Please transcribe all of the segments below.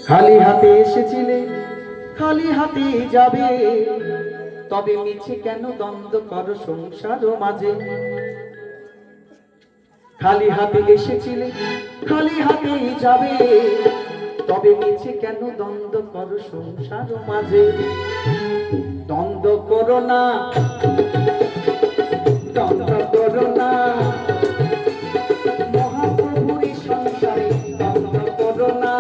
খালি হাতে এসেছিলে, খালি হাতে যাবে, তবে মিছে কেন দ্বন্দ্ব করো সংসার মাঝে? খালি হাতে এসেছিলে, খালি হাতে যাবে, তবে মিছে কেন দ্বন্দ্ব করো সংসার মাঝে? দ্বন্দ্ব করো না, দ্বন্দ্ব করো না, মহাপ্রভুর সংসারে দ্বন্দ্ব করো না।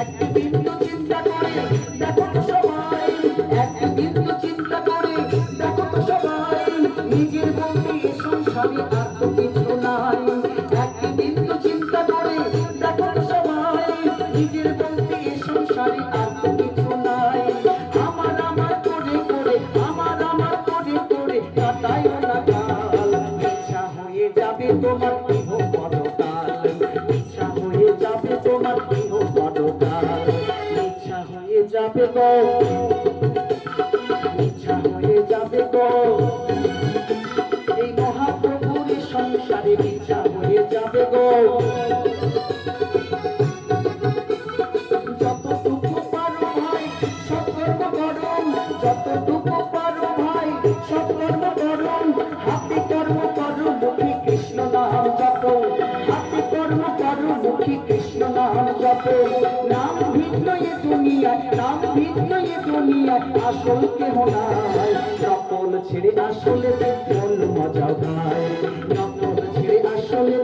একদিন তো চিন্তা করে দেখো তো সবাই, একদিন তো চিন্তা করে দেখো তো সবাই, নিজের বলতে এ সংসারে আর তো কিছু নাই। একদিন তো চিন্তা করে দেখো তো সবাই, নিজের বলতে এ সংসারে আর তো কিছু নাই। আমার আমার করে করে, আমার আমার করে করে কাটায়ও না কাল, ইচ্ছা হয়ে যাবে তোমার ইহ পরকাল, ইচ্ছা হয়ে যাবে তোমার ইহ পরকাল, ইচ্ছা হয়ে যাবে গো, ইচ্ছা হয়ে যাবে গো, এই মহাপ্রভুর সংসারে ইচ্ছা হয়ে যাবে গো। যতটুকু পারো ভাই সৎকর্ম করুন, যতটুকু পারো ভাই সৎকর্ম করুন, হাতে কর্ম করো মুখে কৃষ্ণ নাম জপ, হাতে কর্ম করো মুখে কৃষ্ণ নাম জপ। নাম ভিন্ন এ দুনিয়ায়, নাম ভিন্ন এ দুনিয়ায়, আসল কেহ নাই। নকল ছেড়ে আসলে মন মজা ভাই, নকল ছেড়ে আসলে